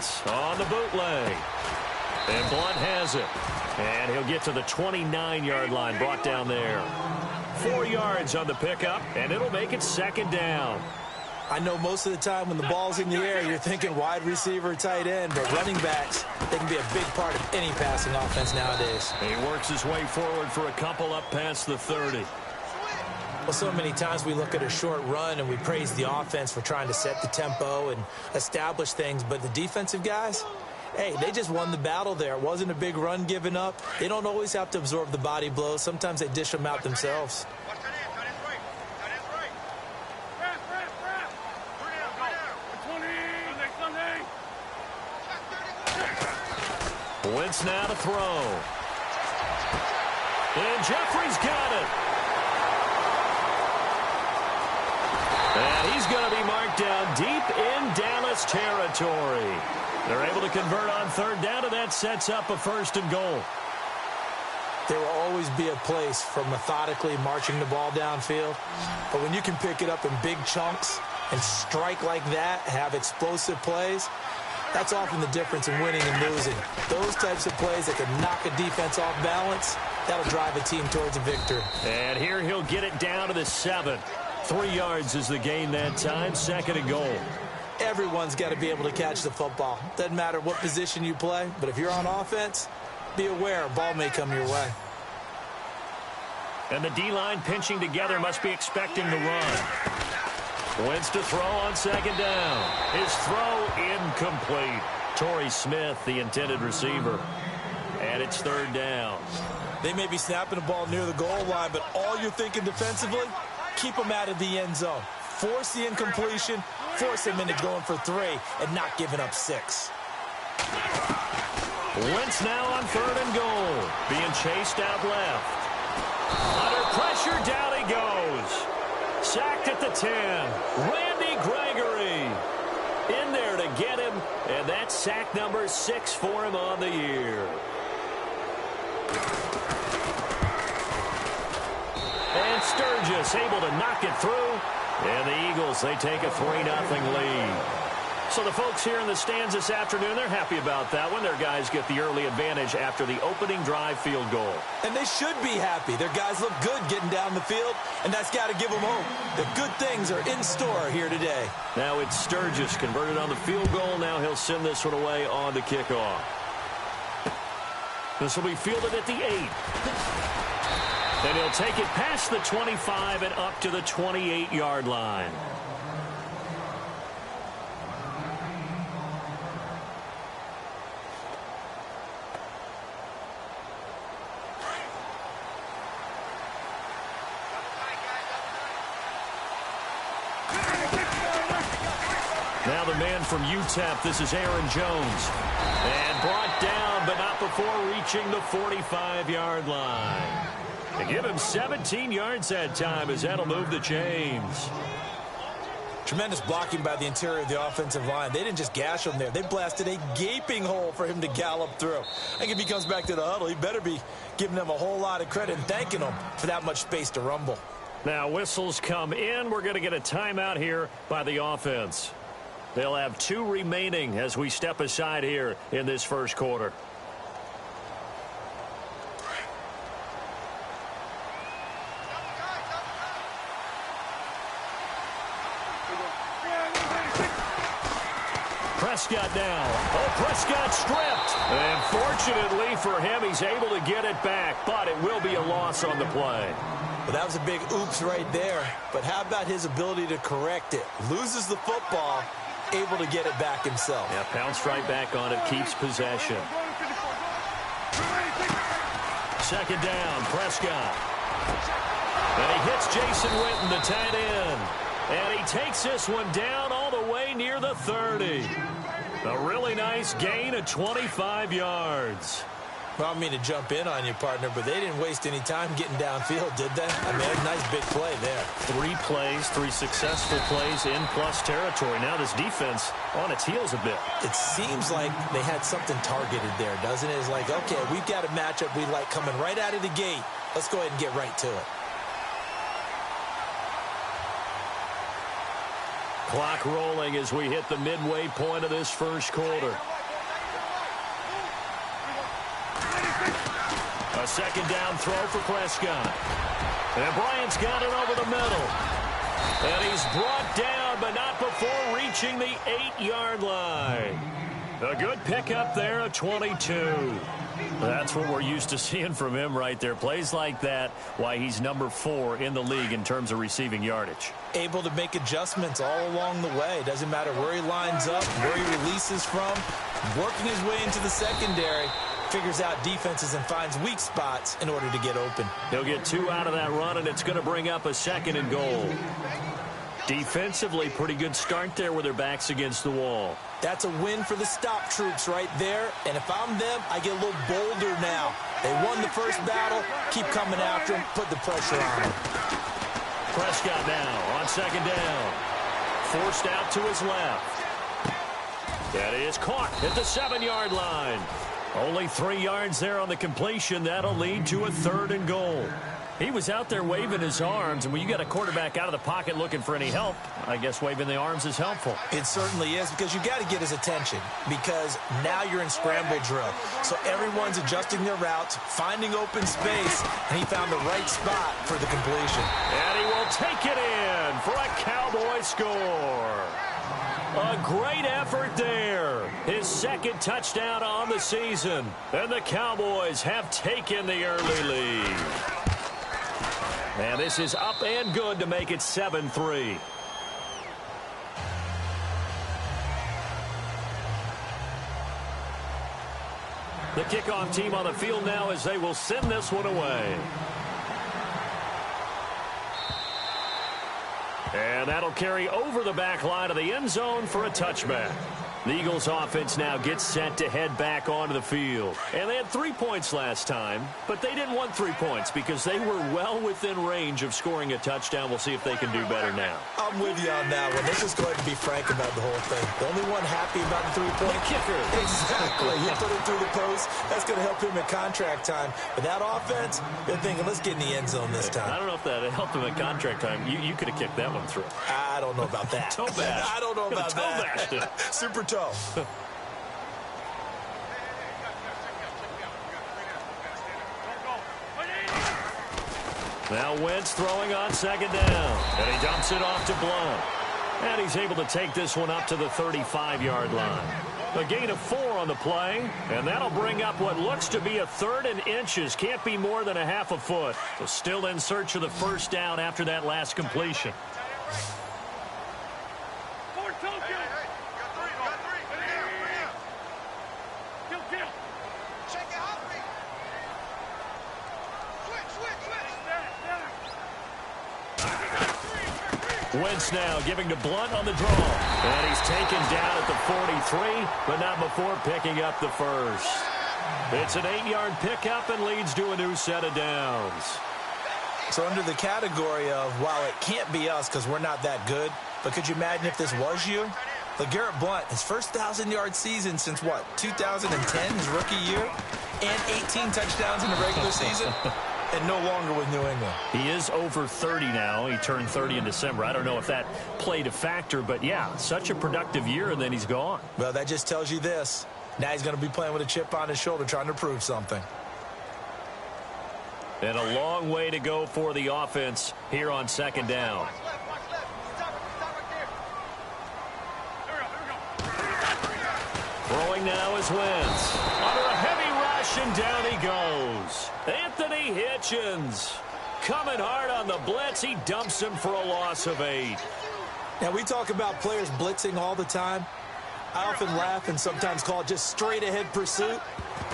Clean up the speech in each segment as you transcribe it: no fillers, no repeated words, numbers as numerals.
Lance on the bootleg. And Blunt has it. And he'll get to the 29-yard line, brought down there. 4 yards on the pickup, and it'll make it second down. I know most of the time when the ball's in the air, you're thinking wide receiver, tight end, but running backs, they can be a big part of any passing offense nowadays. He works his way forward for a couple up past the 30. Well, so many times we look at a short run and we praise the offense for trying to set the tempo and establish things, but the defensive guys, hey, they just won the battle there. It wasn't a big run given up. They don't always have to absorb the body blows. Sometimes they dish them out themselves. Wentz now to throw. And Jeffrey's got it. And he's going to be marked down deep in Dallas territory. They're able to convert on third down, and that sets up a 1st and goal. There will always be a place for methodically marching the ball downfield. But when you can pick it up in big chunks and strike like that, have explosive plays, that's often the difference in winning and losing. Those types of plays that can knock a defense off balance, that'll drive a team towards a victory. And here he'll get it down to the 7. 3 yards is the gain that time, 2nd and goal. Everyone's got to be able to catch the football. Doesn't matter what position you play, but if you're on offense, be aware a ball may come your way. And the D-line pinching together, must be expecting the run. Wentz to throw on 2nd down. His throw incomplete. Torrey Smith, the intended receiver. And it's 3rd down. They may be snapping the ball near the goal line, but all you're thinking defensively, keep them out of the end zone. Force the incompletion, force them into going for 3, and not giving up 6. Wentz now on 3rd and goal. Being chased out left. Under pressure, down he goes. Sacked at the 10. Randy Gregory in there to get him, and that's sack number 6 for him on the year. And Sturgis able to knock it through, and the Eagles, they take a 3-0 lead. So the folks here in the stands this afternoon, they're happy about that one. Their guys get the early advantage after the opening drive field goal. And they should be happy. Their guys look good getting down the field, and that's got to give them hope. The good things are in store here today. Now it's Sturgis converted on the field goal. Now he'll send this one away on the kickoff. This will be fielded at the 8. And he'll take it past the 25 and up to the 28-yard line. Now the man from UTEP, this is Aaron Jones. And brought down, but not before reaching the 45-yard line. They give him 17 yards that time, as that'll move the chains. Tremendous blocking by the interior of the offensive line. They didn't just gash him there. They blasted a gaping hole for him to gallop through. I think if he comes back to the huddle, he better be giving them a whole lot of credit and thanking them for that much space to rumble. Now whistles come in. We're going to get a timeout here by the offense. They'll have 2 remaining as we step aside here in this first quarter. Prescott now. Oh, Prescott stripped. And fortunately for him, he's able to get it back, but it will be a loss on the play. Well, that was a big oops right there. But how about his ability to correct it? Loses the football, able to get it back himself. Yeah, pounced right back on it, keeps possession. 2nd down, Prescott. And he hits Jason Witten, the tight end. And he takes this one down all the way near the 30. A really nice gain of 25 yards. Well, I don't mean to jump in on you, partner, but they didn't waste any time getting downfield, did they? I mean, a nice big play there. 3 plays, 3 successful plays in plus territory. Now this defense on its heels a bit. It seems like they had something targeted there, doesn't it? It's like, okay, we've got a matchup we like coming right out of the gate. Let's go ahead and get right to it. Clock rolling as we hit the midway point of this first quarter. A second down throw for Prescott. And Bryant's got it over the middle. And he's brought down, but not before reaching the 8-yard line. A good pickup there at 22. That's what we're used to seeing from him right there. Plays like that, why he's number 4 in the league in terms of receiving yardage. Able to make adjustments all along the way. Doesn't matter where he lines up, where he releases from. Working his way into the secondary. Figures out defenses and finds weak spots in order to get open. He'll get 2 out of that run, and it's going to bring up a 2nd and goal. Defensively, pretty good start there with their backs against the wall. That's a win for the stop troops right there. And if I'm them, I get a little bolder now. They won the first battle. Keep coming after them. Put the pressure on them. Prescott now on 2nd down. Forced out to his left. That is caught at the 7-yard line. Only 3 yards there on the completion. That'll lead to a 3rd and goal. He was out there waving his arms, and when you got a quarterback out of the pocket looking for any help, I guess waving the arms is helpful. It certainly is, because you got to get his attention, because now you're in scramble drill. So everyone's adjusting their routes, finding open space, and he found the right spot for the completion. And he will take it in for a Cowboy score. A great effort there. His 2nd touchdown on the season. And the Cowboys have taken the early lead. And this is up and good to make it 7-3. The kickoff team on the field now as they will send this one away. And that'll carry over the back line of the end zone for a touchback. The Eagles offense now gets set to head back onto the field. And they had 3 points last time, but they didn't want 3 points because they were well within range of scoring a touchdown. We'll see if they can do better now. I'm with you on that one. Let's just go ahead and be frank about the whole thing. The only one happy about the 3-point kicker. Exactly. You put it through the post. That's going to help him at contract time. But that offense, they're thinking, let's get in the end zone this time. I don't know if that helped him at contract time. You could have kicked that one through. I don't know about that. Toe bash. I don't know about toe bashed it. Super toe. Now Wentz throwing on 2nd down. And he dumps it off to Blount. And he's able to take this one up to the 35-yard line. A gain of 4 on the play. And that'll bring up what looks to be a 3rd and inches. Can't be more than a half a foot. So still in search of the first down after that last completion. Wentz now giving to Blount on the draw. And he's taken down at the 43, but not before picking up the first. It's an 8-yard pickup and leads to a new set of downs. So under the category of, while it can't be us because we're not that good, but could you imagine if this was you? LeGarrette Blount, his first 1,000-yard season since, what, 2010, his rookie year? And 18 touchdowns in the regular season? And no longer with New England. He is over 30 now. He turned 30 in December. I don't know if that played a factor, but yeah, such a productive year, and then he's gone. Well, that just tells you this. Now he's going to be playing with a chip on his shoulder, trying to prove something. And a long way to go for the offense here on 2nd down. Throwing now is Wentz. Under a heavy rush, and down he goes. Anthony Hitchens coming hard on the blitz. He dumps him for a loss of 8. Now, we talk about players blitzing all the time. I often laugh and sometimes call it just straight-ahead pursuit.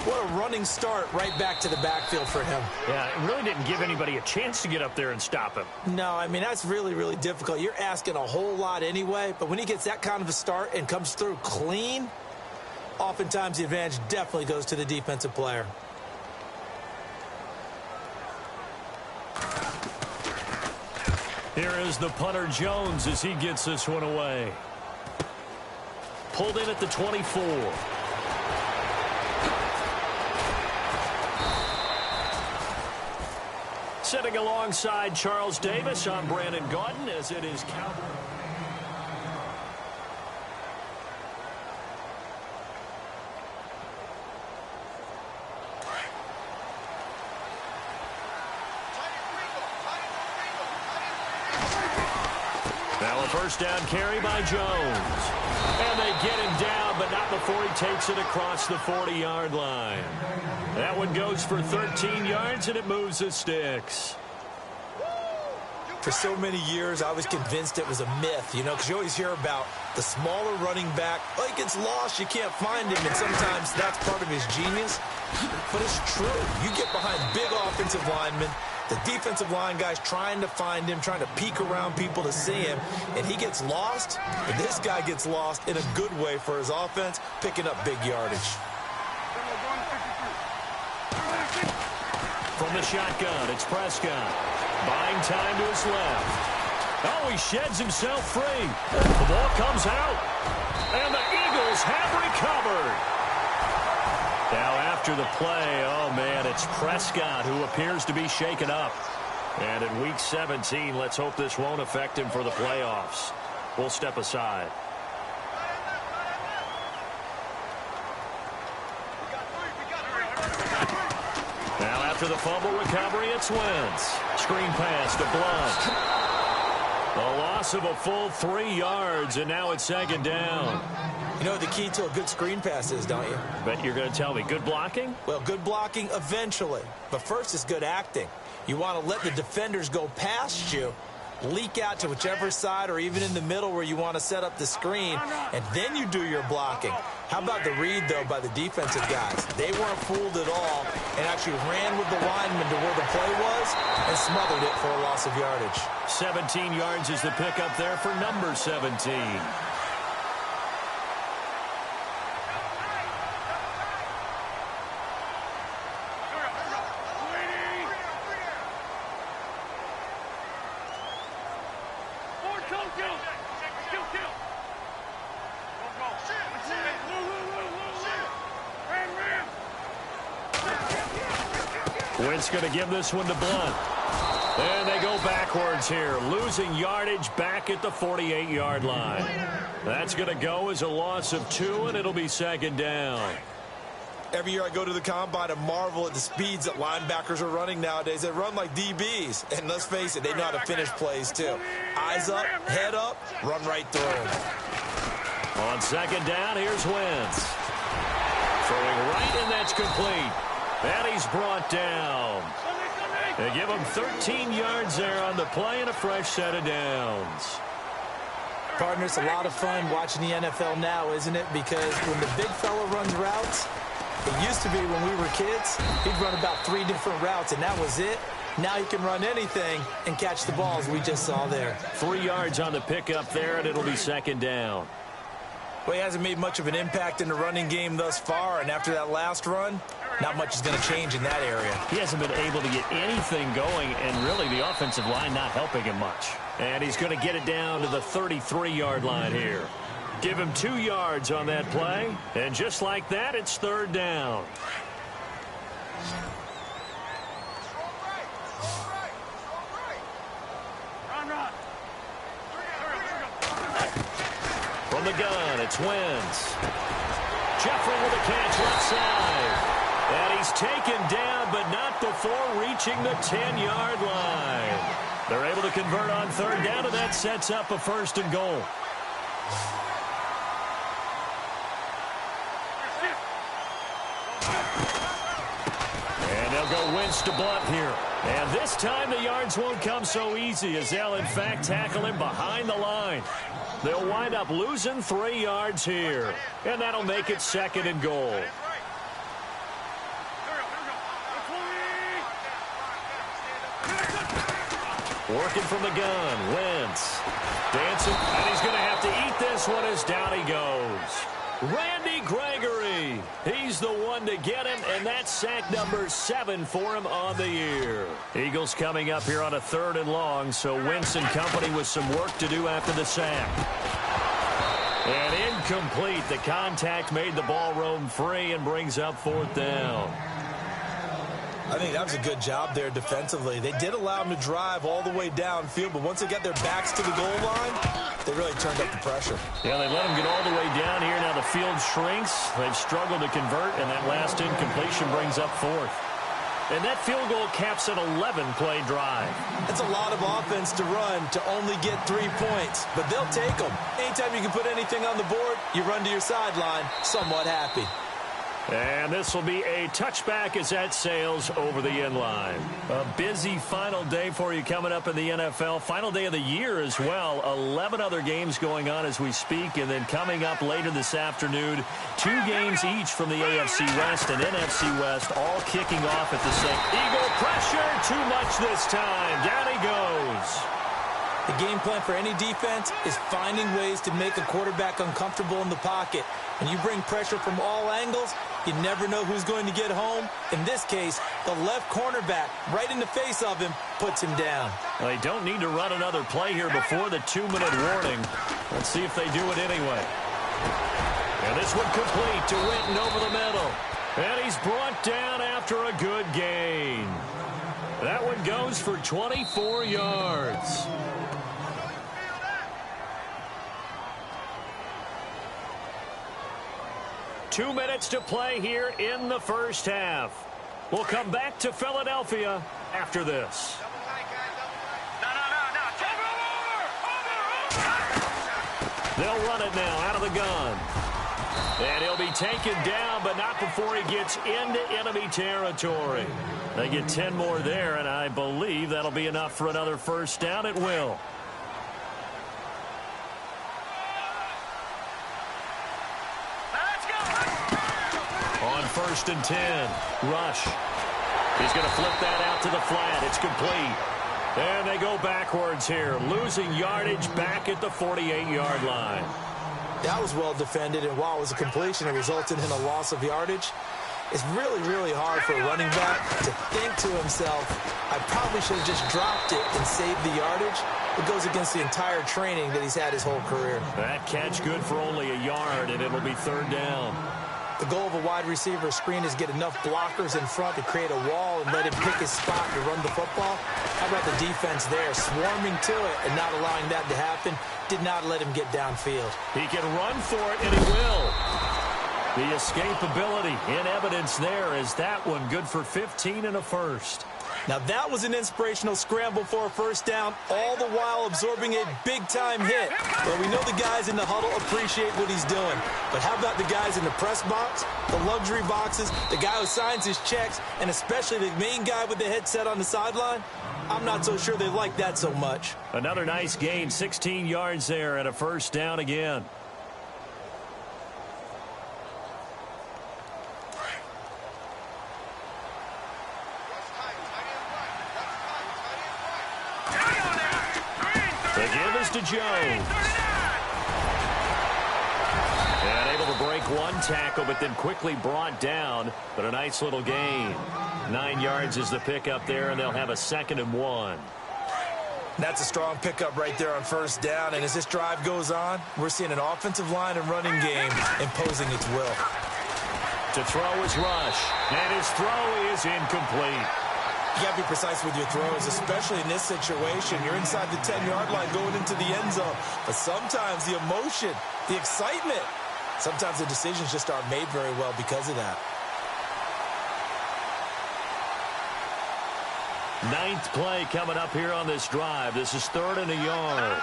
What a running start right back to the backfield for him. Yeah, it really didn't give anybody a chance to get up there and stop him. No, I mean, that's really, really difficult. You're asking a whole lot anyway, but when he gets that kind of a start and comes through clean, oftentimes the advantage definitely goes to the defensive player. Here is the punter Jones as he gets this one away. Pulled in at the 24. Sitting alongside Charles Davis, I'm Brandon Gaudin as it is Cowboys. A first down carry by Jones. And they get him down, but not before he takes it across the 40-yard line. That one goes for 13 yards, and it moves the sticks. For so many years, I was convinced it was a myth, because you always hear about the smaller running back. Oh, he gets lost, you can't find him, and sometimes that's part of his genius. But it's true. You get behind big offensive linemen, the defensive line guy's trying to find him, trying to peek around people to see him, and he gets lost. And this guy gets lost in a good way for his offense, picking up big yardage. From the shotgun, it's Prescott. Buying time to his left. Oh, he sheds himself free. The ball comes out. And the Eagles have recovered. Now after the play, oh man, it's Prescott who appears to be shaken up. And in week 17, let's hope this won't affect him for the playoffs. We'll step aside. Now after the fumble recovery, it's Wentz. Screen pass to Blunt. A loss of a full 3 yards, and now it's second down. You know what the key to a good screen pass is, don't you? Bet you're going to tell me good blocking? Well, good blocking eventually. But first is good acting. You want to let the defenders go past you, leak out to whichever side or even in the middle where you want to set up the screen, and then you do your blocking. How about the read, though, by the defensive guys? They weren't fooled at all and actually ran with the lineman to where the play was and smothered it for a loss of yardage. 17 yards is the pickup there for number 17. Wentz going to give this one to Blunt. And they go backwards here, losing yardage back at the 48-yard line. That's going to go as a loss of 2, and it'll be second down. Every year I go to the combine and marvel at the speeds that linebackers are running nowadays. They run like DBs. And let's face it, they know how to finish plays too. Eyes up, head up, run right through them. On second down, here's Wentz. Throwing right, and that's complete. And he's brought down. They give him 13 yards there on the play and a fresh set of downs. Partner, it's a lot of fun watching the NFL now, isn't it? Because when the big fella runs routes, it used to be when we were kids, he'd run about 3 different routes, and that was it. Now he can run anything and catch the balls we just saw there. 3 yards on the pickup there, and it'll be second down. Well, he hasn't made much of an impact in the running game thus far, and after that last run, not much is going to change in that area. He hasn't been able to get anything going, and really the offensive line not helping him much. And he's going to get it down to the 33-yard line here. Give him 2 yards on that play, and just like that, it's third down. From the gun, it's Wentz. Jeffrey with a catch left side. And he's taken down, but not before reaching the 10-yard line. They're able to convert on third down, and that sets up a first and goal. And they'll go Wentz to Blunt here. And this time the yards won't come so easy as they'll, in fact, tackle him behind the line. They'll wind up losing 3 yards here. And that'll make it second and goal. Working from the gun, Wentz. Dancing, and he's going to have to eat this one as down he goes. Randy Gregory, he's the one to get him, and that's sack number 7 for him on the year. Eagles coming up here on a 3rd and long, so Wentz and company with some work to do after the sack. And incomplete. The contact made the ball roam free and brings up 4th down. I think that was a good job there defensively. They did allow them to drive all the way downfield, but once they got their backs to the goal line, they really turned up the pressure. Yeah, they let them get all the way down here. Now the field shrinks. They've struggled to convert, and that last incompletion brings up 4th. And that field goal caps an 11-play drive. That's a lot of offense to run to only get 3 points, but they'll take them. Anytime you can put anything on the board, you run to your sideline somewhat happy. And this will be a touchback as that sails over the end line. A busy final day for you coming up in the NFL. Final day of the year as well. 11 other games going on as we speak. And then coming up later this afternoon, 2 games each from the AFC West and NFC West, all kicking off at the same. Eagle pressure, too much this time. Down he goes. The game plan for any defense is finding ways to make a quarterback uncomfortable in the pocket. When you bring pressure from all angles, you never know who's going to get home. In this case, the left cornerback, right in the face of him, puts him down. Well, they don't need to run another play here before the 2-minute warning. Let's see if they do it anyway. And this one complete to Witten over the middle. And he's brought down after a good gain. That one goes for 24 yards. Two minutes to play here in the first half. We'll come back to Philadelphia after this. They'll run it now out of the gun. And he'll be taken down, but not before he gets into enemy territory. They get 10 more there, and I believe that'll be enough for another first down. It will. On 1st and 10, Rush. He's going to flip that out to the flat. It's complete. And they go backwards here, losing yardage back at the 48-yard line. That was well defended, and while it was a completion, it resulted in a loss of yardage. It's really, really hard for a running back to think to himself, I probably should have just dropped it and saved the yardage. It goes against the entire training that he's had his whole career. That catch good for only a yard, and it'll be 3rd down. The goal of a wide receiver screen is get enough blockers in front to create a wall and let him pick his spot to run the football. How about the defense there, swarming to it and not allowing that to happen? Did not let him get downfield. He can run for it, and he will. The escapability in evidence there is that one good for 15 and a first. Now that was an inspirational scramble for a first down, all the while absorbing a big-time hit. Well, we know the guys in the huddle appreciate what he's doing. But how about the guys in the press box, the luxury boxes, the guy who signs his checks, and especially the main guy with the headset on the sideline? I'm not so sure they like that so much. Another nice gain, 16 yards there and a first down again. The give is to Jones. And able to break one tackle, but then quickly brought down. But a nice little gain. 9 yards is the pickup there, and they'll have a 2nd and 1. That's a strong pickup right there on first down. And as this drive goes on, we're seeing an offensive line and running game imposing its will. To throw is Rush. And his throw is incomplete. You got to be precise with your throws, especially in this situation. You're inside the 10-yard line going into the end zone. But sometimes the emotion, the excitement, sometimes the decisions just aren't made very well because of that. 9th play coming up here on this drive. This is 3rd and a yard.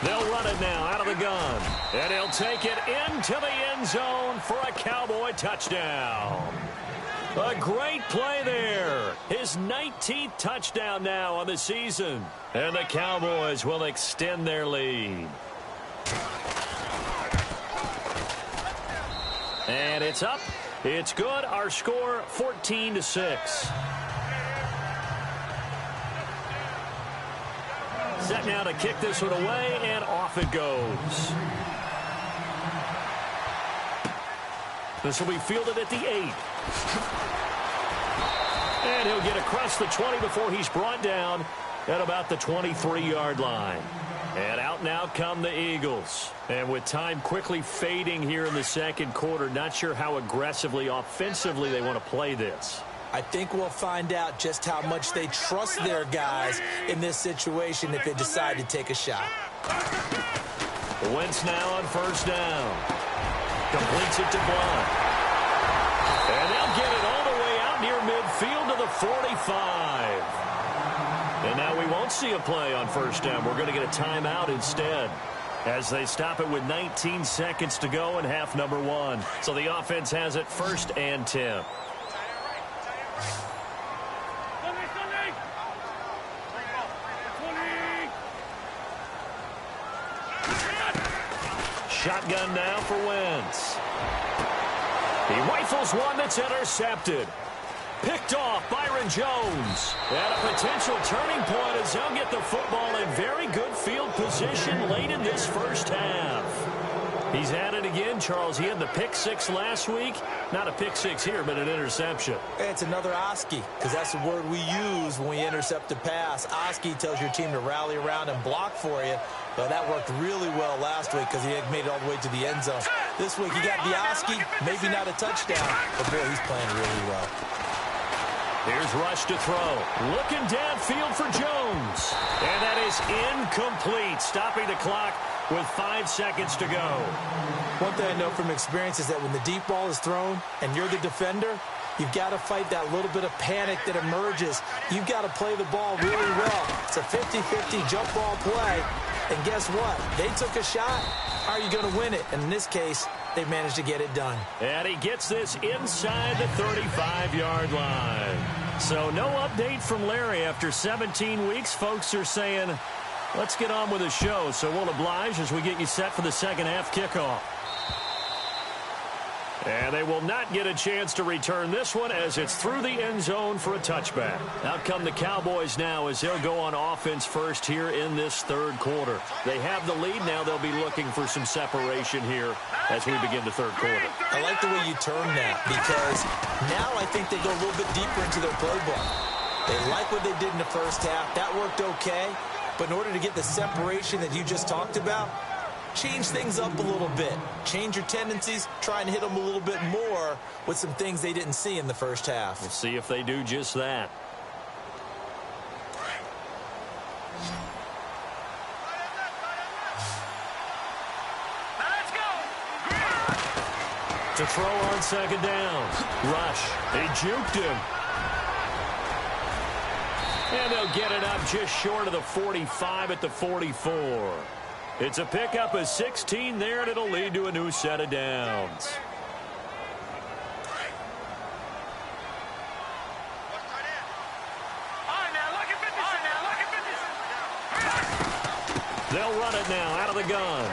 They'll run it now out of the gun. And he'll take it into the end zone for a Cowboy touchdown. A great play there. His 19th touchdown now on the season. And the Cowboys will extend their lead. And it's up. It's good. Our score 14-6. Set now to kick this one away, and off it goes. This will be fielded at the 8. And he'll get across the 20 before he's brought down at about the 23-yard line. And out now come the Eagles. And with time quickly fading here in the 2nd quarter, not sure how aggressively, offensively they want to play this. I think we'll find out just how much they trust their guys in this situation if they decide to take a shot. Wentz now on first down. Completes it to Blunt. And they'll get it all the way out near midfield to the 45. And now we won't see a play on first down. We're going to get a timeout instead, as they stop it with 19 seconds to go in half number 1. So the offense has it 1st and 10. Shotgun now for Wentz. He rifles one that's intercepted. Picked off Byron Jones. And a potential turning point as they'll get the football in very good field position late in this first half. He's at it again, Charles. He had the pick 6 last week. Not a pick 6 here, but an interception. It's another Oski, because that's the word we use when we intercept a pass. Oski tells your team to rally around and block for you. But that worked really well last week because he had made it all the way to the end zone. This week he got the Oski, maybe not a touchdown, but boy, he's playing really well. Here's Rush to throw. Looking downfield for Jones. And that is incomplete, stopping the clock with 5 seconds to go. One thing I know from experience is that when the deep ball is thrown and you're the defender, you've got to fight that little bit of panic that emerges. You've got to play the ball really well. It's a 50-50 jump ball play. And guess what? They took a shot. How are you going to win it? And in this case, they managed to get it done. And he gets this inside the 35-yard line. So no update from Larry after 17 weeks. Folks are saying, let's get on with the show. So we'll oblige as we get you set for the second half kickoff. And they will not get a chance to return this one as it's through the end zone for a touchback. Out come the Cowboys now as they'll go on offense first here in this third quarter. They have the lead. Now they'll be looking for some separation here as we begin the third quarter. I like the way you term that because now I think they go a little bit deeper into their playbook. They like what they did in the first half. That worked okay. But in order to get the separation that you just talked about, change things up a little bit. Change your tendencies. Try and hit them a little bit more with some things they didn't see in the first half. We'll see if they do just that. Let's go. To throw on second down. Rush. They juked him. And they'll get it up just short of the 45 at the 44. It's a pickup of 16 there, and it'll lead to a new set of downs. They'll run it now out of the gun.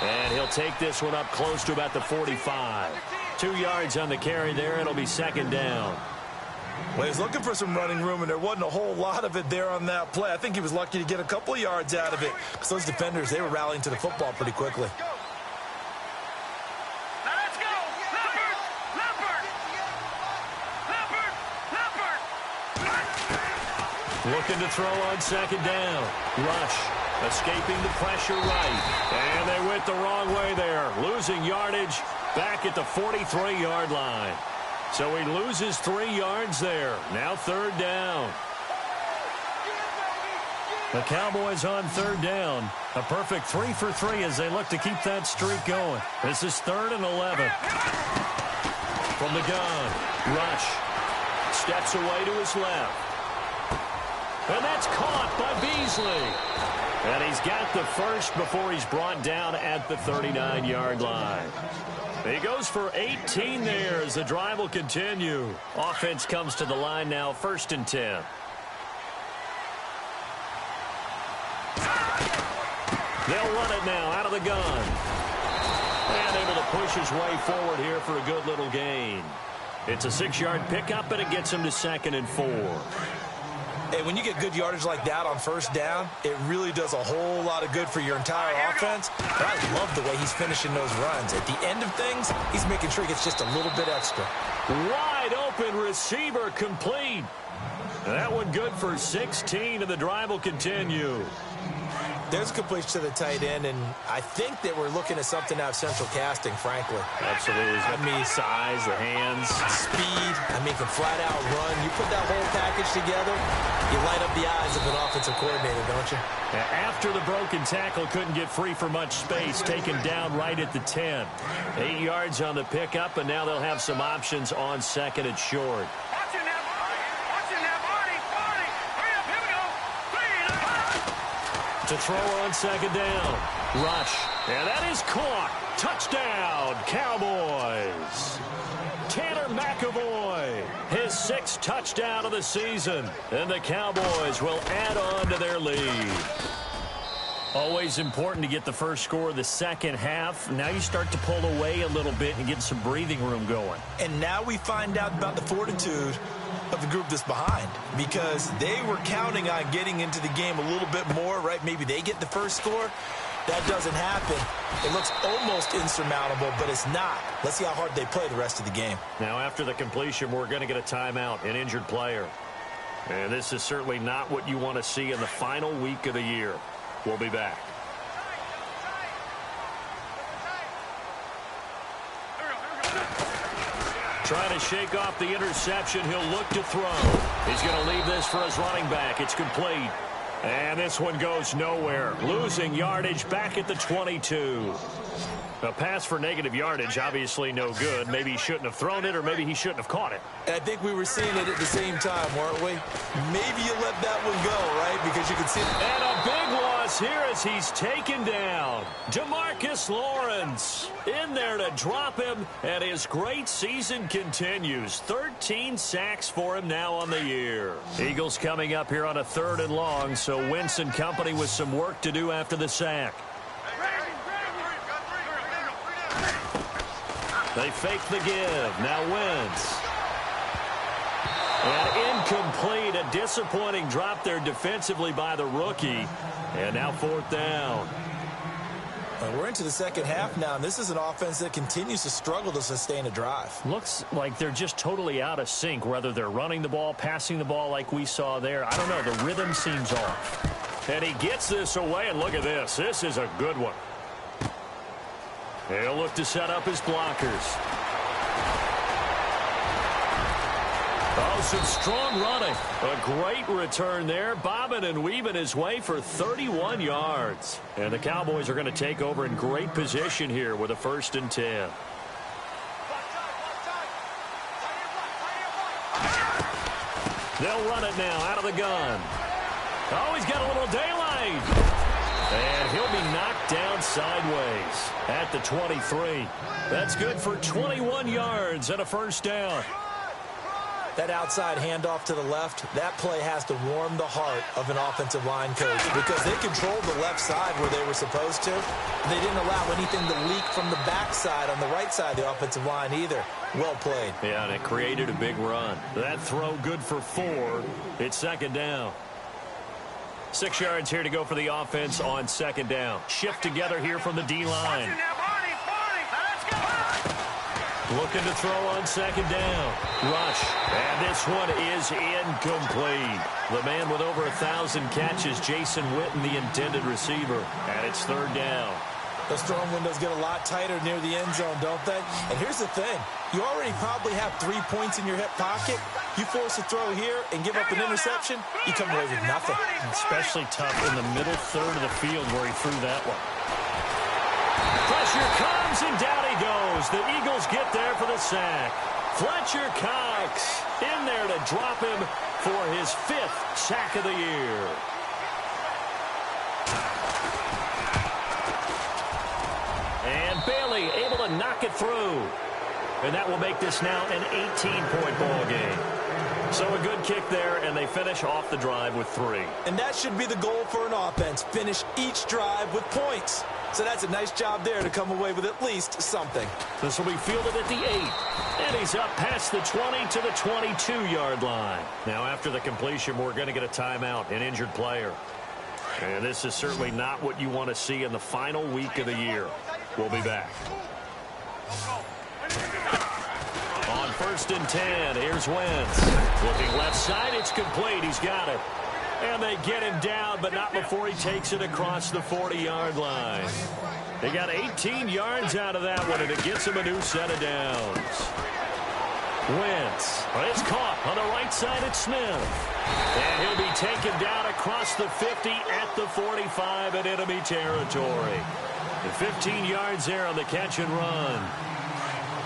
And he'll take this one up close to about the 45. 2 yards on the carry there. It'll be second down. Well, he's looking for some running room, and there wasn't a whole lot of it there on that play. I think he was lucky to get a couple of yards out of it because those defenders, they were rallying to the football pretty quickly. Let's go. Leopard. Looking to throw on second down. Rush escaping the pressure right. And they went the wrong way there. Losing yardage back at the 43-yard line. So he loses 3 yards there. Now third down. The Cowboys on third down. A perfect 3 for 3 as they look to keep that streak going. This is 3rd and 11. From the gun, Rush steps away to his left. And that's caught by Beasley. And he's got the first before he's brought down at the 39-yard line. He goes for 18 there as the drive will continue. Offense comes to the line now, 1st and 10. They'll run it now out of the gun. And able to push his way forward here for a good little gain. It's a 6-yard pickup, and it gets him to 2nd and 4. Hey, when you get good yardage like that on first down, it really does a whole lot of good for your entire offense. But I love the way he's finishing those runs. At the end of things, he's making sure he gets just a little bit extra. Wide open receiver complete. That one good for 16, and the drive will continue. There's a completion to the tight end, and I think that we're looking at something out of central casting, frankly. Absolutely. I mean, size, the hands. Speed. I mean, can flat out run. You put that whole package together, you light up the eyes of an offensive coordinator, don't you? After the broken tackle, couldn't get free for much space, taken down right at the 10. 8 yards on the pickup, and now they'll have some options on second and short. To throw on second down. Rush. And that is caught. Touchdown, Cowboys. Tanner McAvoy, his 6th touchdown of the season. And the Cowboys will add on to their lead. Always important to get the first score of the second half. Now you start to pull away a little bit and get some breathing room going. And now we find out about the fortitude of the group that's behind, because they were counting on getting into the game a little bit more, right? Maybe they get the first score. That doesn't happen. It looks almost insurmountable, but it's not. Let's see how hard they play the rest of the game. Now, after the completion, we're going to get a timeout, an injured player. And this is certainly not what you want to see in the final week of the year. We'll be back. Trying to shake off the interception. He'll look to throw. He's going to leave this for his running back. It's complete. And this one goes nowhere. Losing yardage back at the 22. A pass for negative yardage, obviously no good. Maybe he shouldn't have thrown it, or maybe he shouldn't have caught it. I think we were seeing it at the same time, weren't we? Maybe you let that one go, right? Because you can see it. And a big loss here as he's taken down. DeMarcus Lawrence in there to drop him, and his great season continues. 13 sacks for him now on the year. Eagles coming up here on a 3rd and long, so Wentz and company with some work to do after the sack. They fake the give. Now Wentz. And incomplete. A disappointing drop there defensively by the rookie. And now 4th down. We're into the second half now, and this is an offense that continues to struggle to sustain a drive. Looks like they're just totally out of sync, whether they're running the ball, passing the ball like we saw there. I don't know. The rhythm seems off. And he gets this away, and look at this. This is a good one. He'll look to set up his blockers. Oh, some strong running. A great return there. Bobbing and weaving his way for 31 yards. And the Cowboys are going to take over in great position here with a 1st and 10. They'll run it now out of the gun. Oh, he's got a little daylight. And he'll be knocked down sideways at the 23. That's good for 21 yards and a 1st down. That outside handoff to the left, that play has to warm the heart of an offensive line coach, because they controlled the left side where they were supposed to. They didn't allow anything to leak from the backside on the right side of the offensive line either. Well played. Yeah, and it created a big run. That throw good for 4. It's 2nd down. 6 yards here to go for the offense on 2nd down. Shift together here from the D-line. Looking to throw on 2nd down. Rush. And this one is incomplete. The man with over 1,000 catches, Jason Witten, the intended receiver. And it's 3rd down. Those throwing windows get a lot tighter near the end zone, don't they? And here's the thing. You already probably have 3 points in your hip pocket. You force a throw here and give up an interception, you come away with nothing. Especially tough in the middle 3rd of the field where he threw that one. Pressure comes, and down he goes. The Eagles get there for the sack. Fletcher Cox in there to drop him for his 5th sack of the year. And Bailey able to knock it through. And that will make this now an 18-point ball game. So a good kick there, and they finish off the drive with 3. And that should be the goal for an offense. Finish each drive with points. So that's a nice job there to come away with at least something. This will be fielded at the 8. And he's up past the 20 to the 22-yard line. Now after the completion, we're going to get a timeout, an injured player. And this is certainly not what you want to see in the final week of the year. We'll be back. On 1st and 10, here's Wentz. Looking left side, it's complete. He's got it. And they get him down, but not before he takes it across the 40-yard line. They got 18 yards out of that one, and it gets him a new set of downs. Wentz, it's caught on the right side at Smith. And he'll be taken down across the 50 at the 45 in enemy territory. And 15 yards there on the catch and run.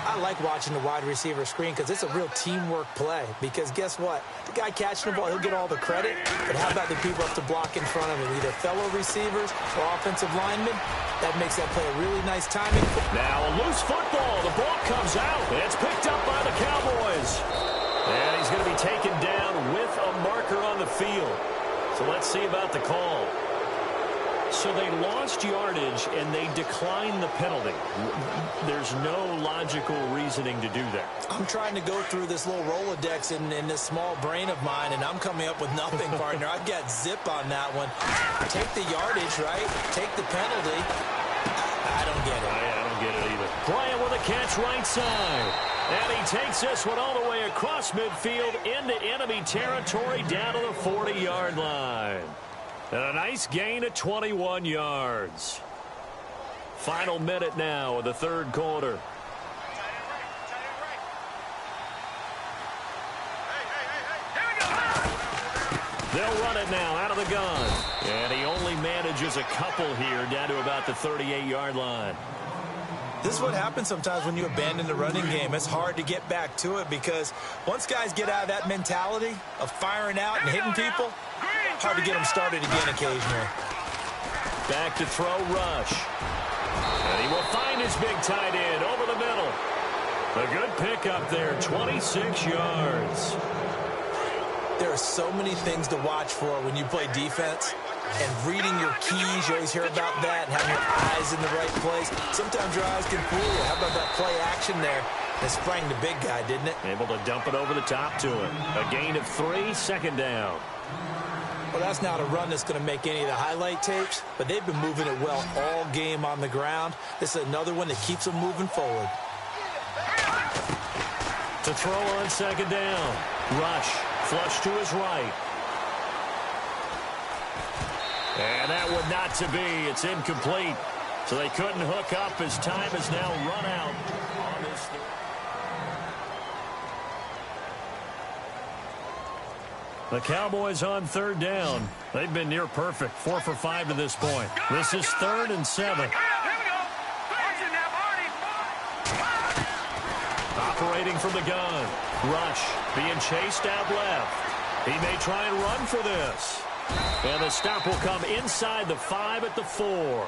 I like watching the wide receiver screen because it's a real teamwork play. Because guess what? The guy catching the ball, he'll get all the credit. But how about the people up to block in front of him? Either fellow receivers or offensive linemen. That makes that play a really nice timing. Now a loose football. The ball comes out. It's picked up by the Cowboys. And he's going to be taken down with a marker on the field. So let's see about the call. So they lost yardage, and they declined the penalty. There's no logical reasoning to do that. I'm trying to go through this little Rolodex in this small brain of mine, and I'm coming up with nothing, partner. I've got zip on that one. Take the yardage, right? Take the penalty. I don't get it. I don't get it either. Bryant with a catch right side. And he takes this one all the way across midfield into enemy territory down to the 40-yard line. And a nice gain of 21 yards. Final minute now of the third quarter. They'll run it now out of the gun. And he only manages a couple here down to about the 38-yard line. This is what happens sometimes when you abandon the running game. It's hard to get back to it because once guys get out of that mentality of firing out and hitting people, hard to get them started again occasionally. Back to throw, Rush. And he will find his big tight end over the middle. A good pickup there, 26 yards. There are so many things to watch for when you play defense. And reading your keys, you always hear about that, and having your eyes in the right place. Sometimes your eyes can fool you. How about that play action there? It sprang the big guy, didn't it? Able to dump it over the top to him. A gain of 3, second down. Well, that's not a run that's going to make any of the highlight tapes, but they've been moving it well all game on the ground. This is another one that keeps them moving forward. To throw on second down. Rush, flush to his right. And that one not to be. It's incomplete. So they couldn't hook up as time has now run out on this. The Cowboys on third down. They've been near perfect. 4 for 5 to this point. This is 3rd and 7. Operating from the gun. Rush being chased out left. He may try and run for this. And the stop will come inside the 5 at the 4.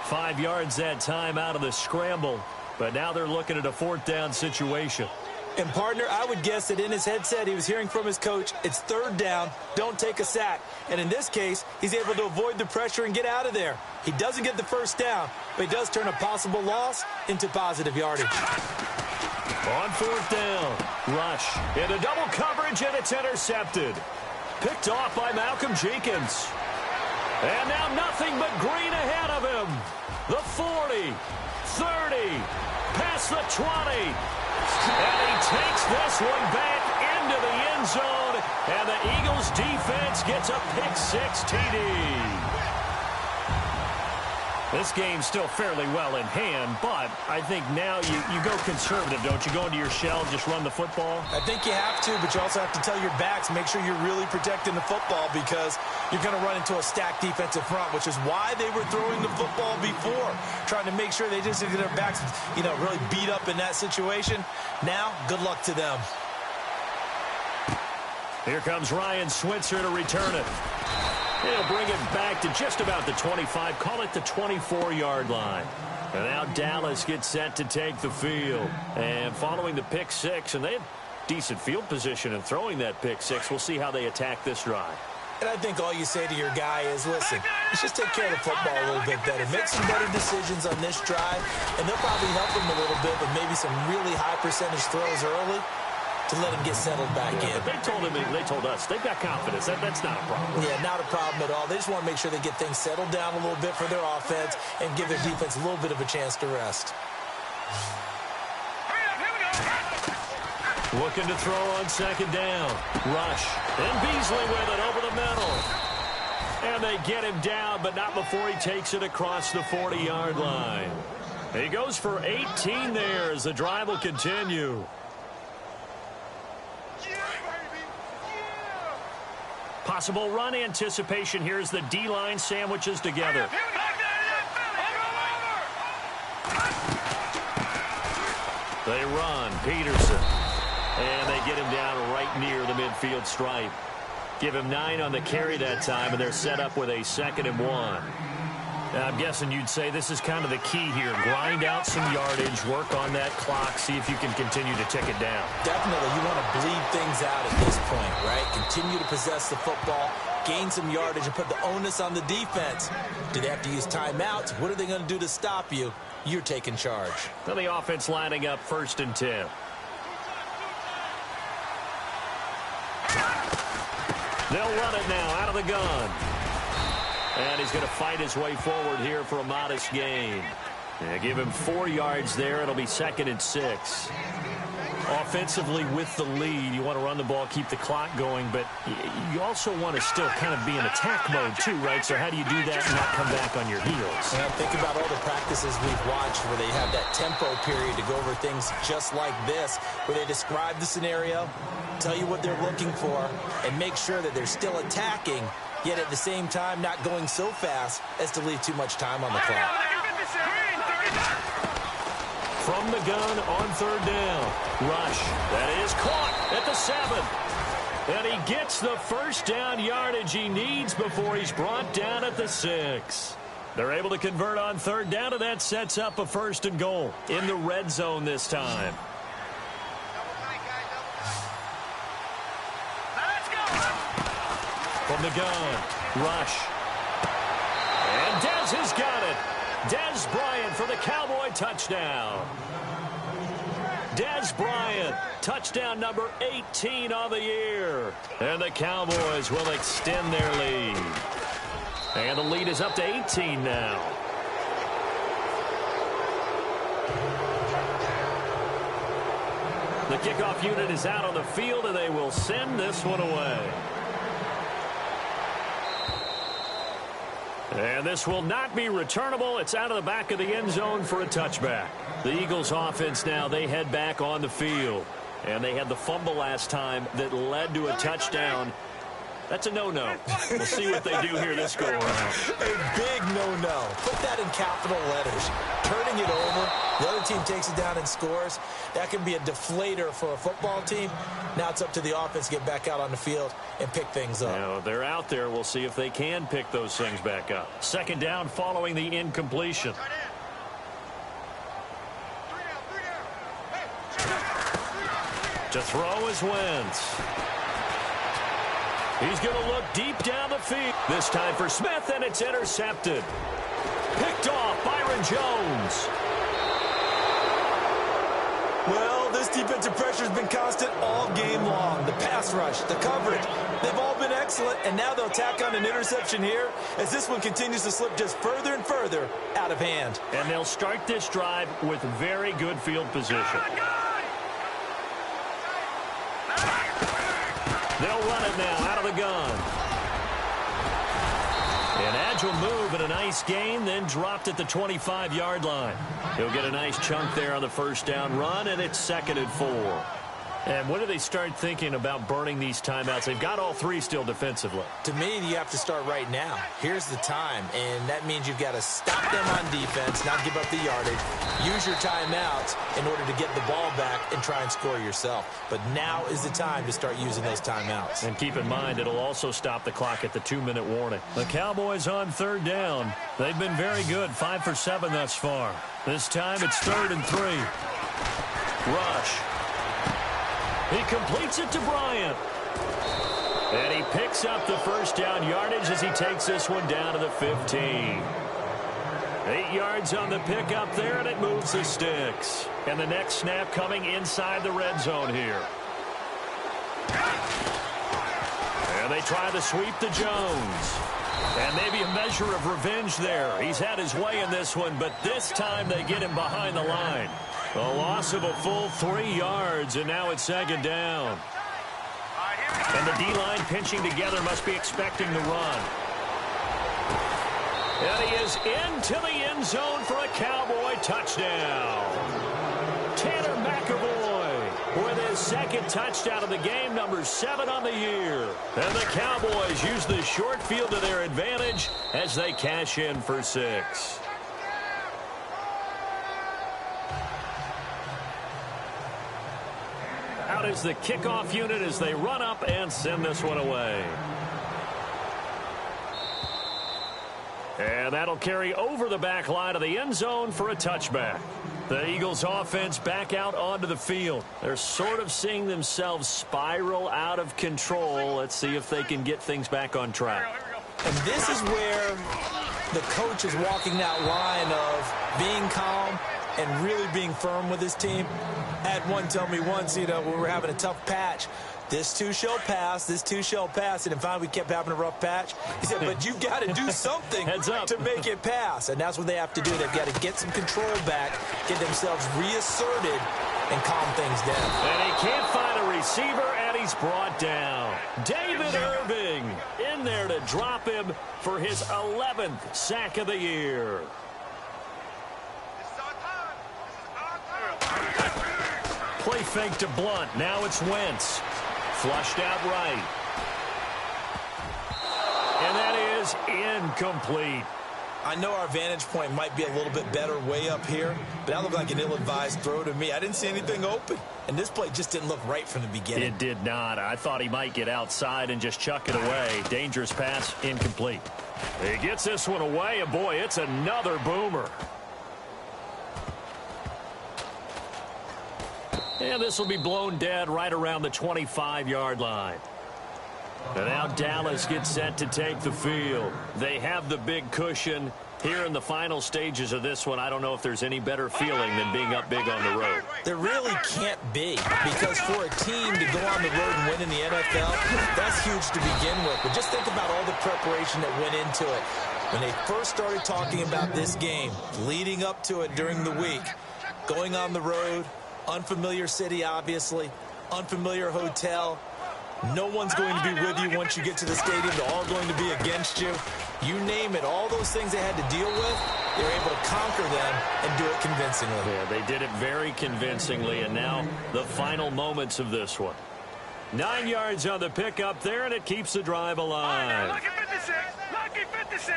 5 yards that time out of the scramble. But now they're looking at a 4th down situation. And, partner, I would guess that in his headset he was hearing from his coach, it's 3rd down, don't take a sack. And in this case, he's able to avoid the pressure and get out of there. He doesn't get the 1st down, but he does turn a possible loss into positive yardage. On 4th down, Rush into double coverage, and it's intercepted. Picked off by Malcolm Jenkins. And now nothing but green ahead of him. The 40, 30, past the 20. And he takes this one back into the end zone. And the Eagles defense gets a pick-6 TD. This game's still fairly well in hand, but I think now you go conservative, don't you? Go into your shell, just run the football? I think you have to, but you also have to tell your backs, make sure you're really protecting the football because you're going to run into a stacked defensive front, which is why they were throwing the football before, trying to make sure they just get their backs, really beat up in that situation. Now, good luck to them. Here comes Ryan Switzer to return it. He'll bring it back to just about the 25, call it the 24-yard line. And now Dallas gets set to take the field. And following the pick-6, and they have decent field position in throwing that pick-6. We'll see how they attack this drive. And I think all you say to your guy is, listen, let's just take care of the football a little bit better. Make some better decisions on this drive, and they'll probably help him a little bit with maybe some really high percentage throws early to let him get settled back in. They told us they've got confidence. That's not a problem. Yeah, not a problem at all. They just want to make sure they get things settled down a little bit for their offense and give their defense a little bit of a chance to rest. Looking to throw on second down. Rush. And Beasley with it over the middle. And they get him down, but not before he takes it across the 40-yard line. He goes for 18 there as the drive will continue. Possible run anticipation here as the D-line sandwiches together. They run, Peterson. And they get him down right near the midfield stripe. Give him 9 on the carry that time, and they're set up with a 2nd and 1. Now, I'm guessing you'd say this is kind of the key here. Grind out some yardage, work on that clock, see if you can continue to tick it down. Definitely. You want to bleed things out at this point, right? Continue to possess the football, gain some yardage, and put the onus on the defense. Do they have to use timeouts? What are they going to do to stop you? You're taking charge. Now the offense lining up 1st and 10. They'll run it now out of the gun. And he's going to fight his way forward here for a modest gain. Yeah, give him 4 yards there. It'll be 2nd and 6. Offensively with the lead, you want to run the ball, keep the clock going, but you also want to still kind of be in attack mode too, right? So how do you do that and not come back on your heels? Well, think about all the practices we've watched where they have that tempo period to go over things just like this, where they describe the scenario, tell you what they're looking for, and make sure that they're still attacking, yet at the same time not going so fast as to leave too much time on the clock. From the gun on 3rd down. Rush. That is caught at the 7. And he gets the 1st down yardage he needs before he's brought down at the 6. They're able to convert on 3rd down, and that sets up a 1st and goal in the red zone this time. From the gun. Rush. And Dez has got it. Dez Bryant for the Cowboy touchdown. Dez Bryant, touchdown number 18 on the year. And the Cowboys will extend their lead. And the lead is up to 18 now. The kickoff unit is out on the field, and they will send this one away. And this will not be returnable. It's out of the back of the end zone for a touchback. The Eagles offense now, they head back on the field. And they had the fumble last time that led to a touchdown. That's a no-no. We'll see what they do here this go-around. A big no-no. Put that in capital letters. Turning it over, the other team takes it down and scores. That can be a deflator for a football team. Now it's up to the offense to get back out on the field and pick things up. Now, they're out there. We'll see if they can pick those things back up. 2nd down following the incompletion. To throw is Wentz. He's going to look deep down the field. This time for Smith, and it's intercepted. Picked off Byron Jones. Well, this defensive pressure has been constant all game long. The pass rush, the coverage, they've all been excellent, and now they'll tack on an interception here as this one continues to slip just further and further out of hand. And they'll start this drive with very good field position. They'll run it now out of the gun. An agile move and a nice gain, then dropped at the 25-yard line. He'll get a nice chunk there on the 1st down run, and it's 2nd and 4. And when do they start thinking about burning these timeouts? They've got all 3 still defensively. To me, you have to start right now. Here's the time, and that means you've got to stop them on defense, not give up the yardage, use your timeouts in order to get the ball back and try and score yourself. But now is the time to start using those timeouts. And keep in mind, it'll also stop the clock at the 2-minute warning. The Cowboys on 3rd down. They've been very good, 5 for 7 thus far. This time it's 3rd and 3. Rush. He completes it to Bryant. And he picks up the 1st down yardage as he takes this one down to the 15. 8 yards on the pickup there, and it moves the sticks. And the next snap coming inside the red zone here. And they try the sweep to Jones. And maybe a measure of revenge there. He's had his way in this one, but this time they get him behind the line. A loss of a full 3 yards, and now it's 2nd down. And the D-line pinching together, must be expecting the run. And he is into the end zone for a Cowboy touchdown. Tanner McAvoy with his second touchdown of the game, number 7 on the year. And the Cowboys use the short field to their advantage as they cash in for 6. Out is the kickoff unit as they run up and send this one away. And that'll carry over the back line of the end zone for a touchback. The Eagles offense back out onto the field. They're sort of seeing themselves spiral out of control. Let's see if they can get things back on track. And this is where the coach is walking that line of being calm and really being firm with his team. I had one tell me once, when we were having a tough patch, this too shall pass, this too shall pass. And finally we kept having a rough patch. He said, but you've got to do something to make it pass. And that's what they have to do. They've got to get some control back, get themselves reasserted, and calm things down. And he can't find a receiver, and he's brought down. David Irving in there to drop him for his 11th sack of the year. Play fake to Blunt. Now it's Wentz. Flushed out right. And that is incomplete. I know our vantage point might be a little bit better way up here, but that looked like an ill-advised throw to me. I didn't see anything open, and this play just didn't look right from the beginning. It did not. I thought he might get outside and just chuck it away. Dangerous pass, incomplete. He gets this one away, and boy, it's another boomer. And this will be blown dead right around the 25-yard line. And now Dallas gets set to take the field. They have the big cushion. Here in the final stages of this one, I don't know if there's any better feeling than being up big on the road. There really can't be, because for a team to go on the road and win in the NFL, that's huge to begin with. But just think about all the preparation that went into it. When they first started talking about this game, leading up to it during the week, going on the road, unfamiliar city, obviously, unfamiliar hotel. No one's going to be with you once you get to the stadium. They're all going to be against you. You name it, all those things they had to deal with, they were able to conquer them and do it convincingly. Yeah, they did it very convincingly, and now the final moments of this one. 9 yards on the pickup there, and it keeps the drive alive. Lucky 56! Lucky 56!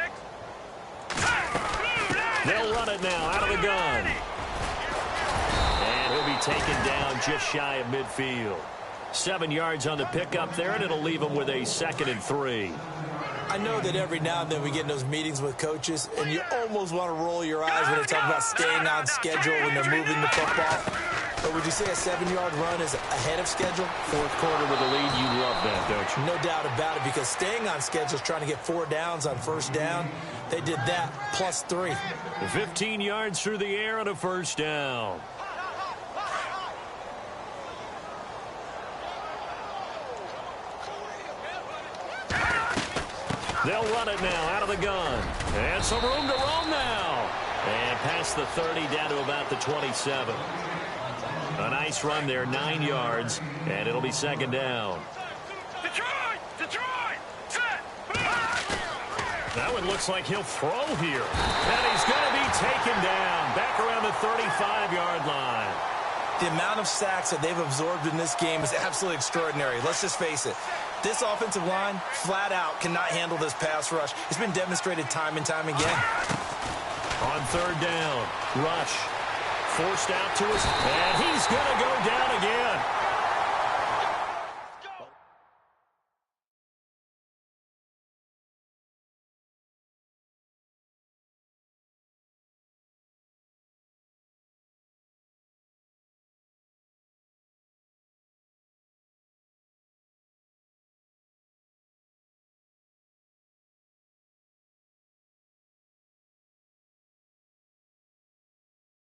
They'll run it now out of the gun. And he'll be taken down just shy of midfield. 7 yards on the pickup there, and it'll leave him with a 2nd and 3. I know that every now and then we get in those meetings with coaches, and you almost want to roll your eyes when they talk about staying on schedule when they're moving the football. But would you say a 7-yard run is ahead of schedule? Fourth quarter with a lead, you love that, don't you? No doubt about it, because staying on schedule is trying to get 4 downs on first down. They did that, plus 3. 15 yards through the air and a first down. They'll run it now out of the gun. And some room to roam now. And past the 30 down to about the 27. A nice run there, 9 yards, and it'll be 2nd down. Detroit! Detroit! Set! That one looks like he'll throw here. And he's going to be taken down back around the 35-yard line. The amount of sacks that they've absorbed in this game is absolutely extraordinary. Let's just face it. This offensive line, flat out, cannot handle this pass rush. It's been demonstrated time and time again. On 3rd down, Rush forced out to his, and he's going to go down again.